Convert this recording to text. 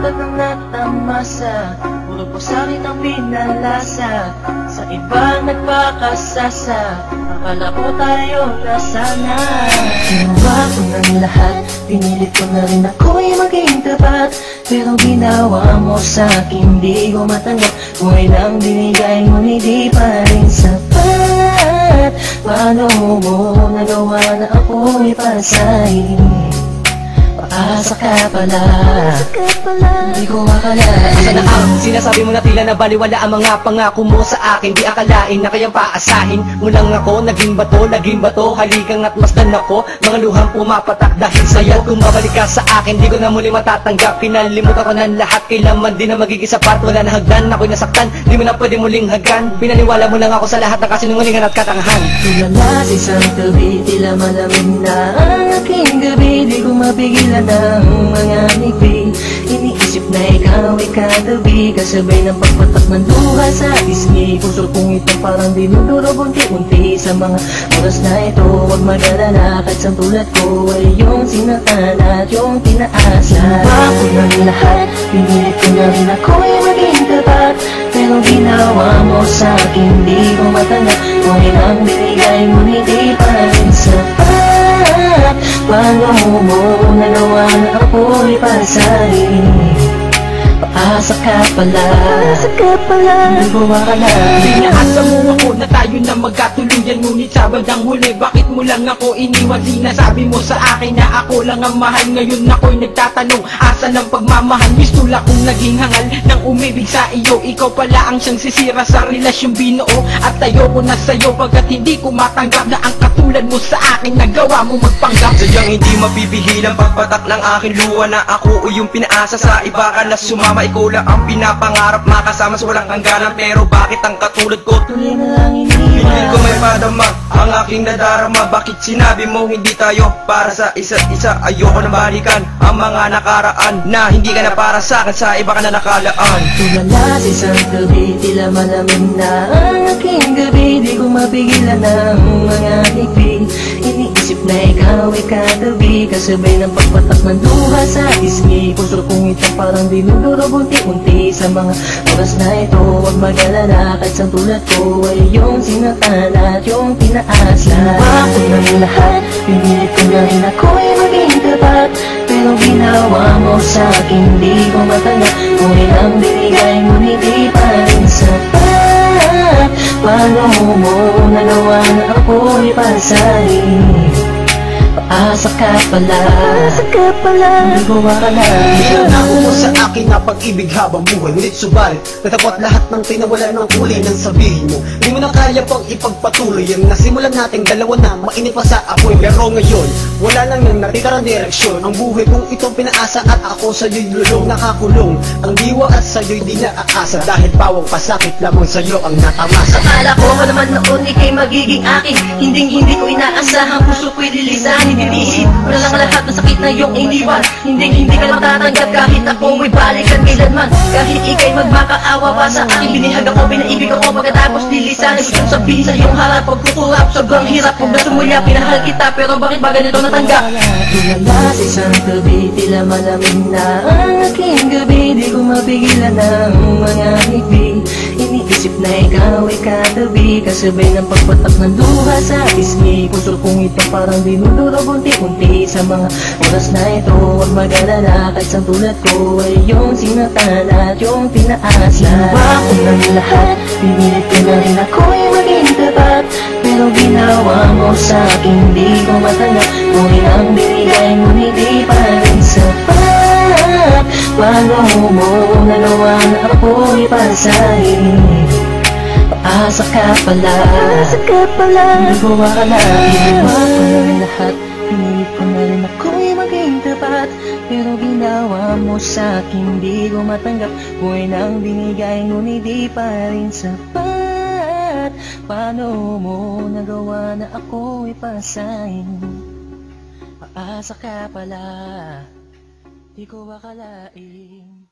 tulad ng natamasa, puro po sa'kin ang pinalasa. Sa iba nagpakasasa, akala ko tayo na sana. Ginawa ko ng lahat, pinilit ko na rin ako'y maging tapat. Pero ginawa mo sa'kin, di ko matanggap. Buhay lang binigay mo, hindi pa rin sapat. Paano mo nagawa na ako'y pasahin? Paasa ka pala, di ko akalain. Asa na ang sinasabi mo na tila na baliwala ang mga pangako mo sa akin? Di akalain na kayang paasahin mo lang ako. Naging bato, haligang at masdan ako. Mga luhang pumapatak dahil sa'yo. Kung mabalik ka sa akin, di ko na muli matatanggap. Pinalimutan ko ng lahat, kailanman din na magiging sapat. Wala na hagdan, ako'y nasaktan, di mo na pwede muling haggan. Pinaniwala mo lang ako sa lahat ng kasinungalingan at katangahan. Tulala sa isang tabi, tila malamig na ang aking gabi. Di ko mapigilan ng mga ngiti. Iniisip na ikaw ay katabi, kasabay ng pagpatak ng luha sa pisngi. Puso kong ito parang dinudurog unti-unti. Sa mga oras na ito, huwag mag-alala, kahit sa tulad ko ay yung sinatan at yung tinaasa. Ginawa ko ng lahat, pinilit ko na rin ako'y maging tapat. Pero ginawa mo sa'kin, di ko matanggap. Kung ilang binigay mo, hindi pa rin sapat. Paano mo nagawa na ako'y pasahin? Paasa ka pala, di ko akalain. Pinaasa mo ako na tayo na magkatuluyan, ngunit sa bandang huli, bakit mo lang ako iniwan? Sinasabi mo sa akin na ako lang ang mahal. Ngayon ako'y nagtatanong, asa ng pagmamahal? Mistula kong naging hangal ng umibig sa iyo. Ikaw pala ang siyang sisira sa relasyong binuo. At ayoko na sa'yo pagkat hindi ko matanggap na ang katulad mo sa akin nagawa mo magpanggap. Sadyang hindi mapipigil ang pagpatak ng aking luha na ako o yung pinaasa sa iba ka na sumama. Ikaw lang ang pinapangarap makasama sa walang hangganan. Pero bakit ang katulad ko tuloy na lang hindi iniwan? ko may padama ang aking nadarama. Bakit sinabi mo hindi tayo para sa isa't isa? Ayoko na balikan ang mga nakaraan na hindi ka na para sa akin, sa iba ka na nakalaan. Tulala sa isang tabi, tila malamig na ang aking gabi. Di ko mapigilan ng mga ngiti. Iniisip na ikaw ay katabi, kasabay ng pagpatak ng luha sa pisngi. Puso kong ito parang dinudurog unti-unti. Sa mga oras na ito, huwag mag-alala, kahit sa tulad ko ay yung sinatan at yung tinaasa. Ginawa ko ng lahat, pinilit ko na rin ako'y maging tapat. Pero ginawa mo sa'kin, di ko matanggap. Kung ilang binigay mo, hindi pa rin sapat. Paano mo nagawa na ako'y pasahin? Paasa ka pala, di ko akalain. Pinangako mo sa akin na pag-ibig habang buhay, ngunit subalit natapot lahat ng tinawala ng kulay ng sabihin mo. Di mo na kaya pang ipagpatuloy ang nasimulan nating dalawa na mainit pa sa apoy. Pero ngayon, wala lang nang natitirang direksyon. Ang buhay kong itong pinaasa at ako sa'yo'y lulong nakakulong. Ang diwa at sa'yo'y di naaasa, dahil pawang pasakit lamang sa'yo ang natamasa. Akala ko naman noon ika'y magiging akin, hindi ko inaasahan, puso ko'y lilisanin. Titiisin mo na lang lahat ng sakit na iyong iniwan. Hindi ka matatanggap kahit ako may balikan kailanman. Kahit ika'y magmakaawa pa sa akin, binihag ako, pinaibig ako, pagkatapos lilisanin. Gusto sabihin sa iyong harap, pagkukurap, sobrang hirap. Kung nasumulya, pinahal kita, pero bakit ba ganito natanggap? Tulala sa isang tabi, tila malamig na ang aking gabi. Di ko mapigilan ng mga ngiti. Iniisip na ikaw ay katabi, kasabay ng pagpatak ng luha sa pisngi. Puso kong ito parang dinudurog unti-unti. Sa mga oras na ito, huwag mag-alala, kahit sa tulad ko ay yung sinatan at yung tinaasa. Ginawa ko ng lahat, pinilit ko na rin ako'y maging tapat. Pero ginawa mo sa'kin, di ko matanggap. Kung ilang binigay mo, hindi pa rin sapat. Paano mo nagawa na ako'y pasahin? Paasa ka pala, di ko akalain. Ginawa ko ng lahat, pinilit ko na rin ako'y maging tapat. Pero ginawa mo sa'kin, di ko matanggap. Buhay nang binigay, ngunit di pa rin sapat. Paano mo nagawa na ako'y pasahin? Paasa ka pala, di ko akalain.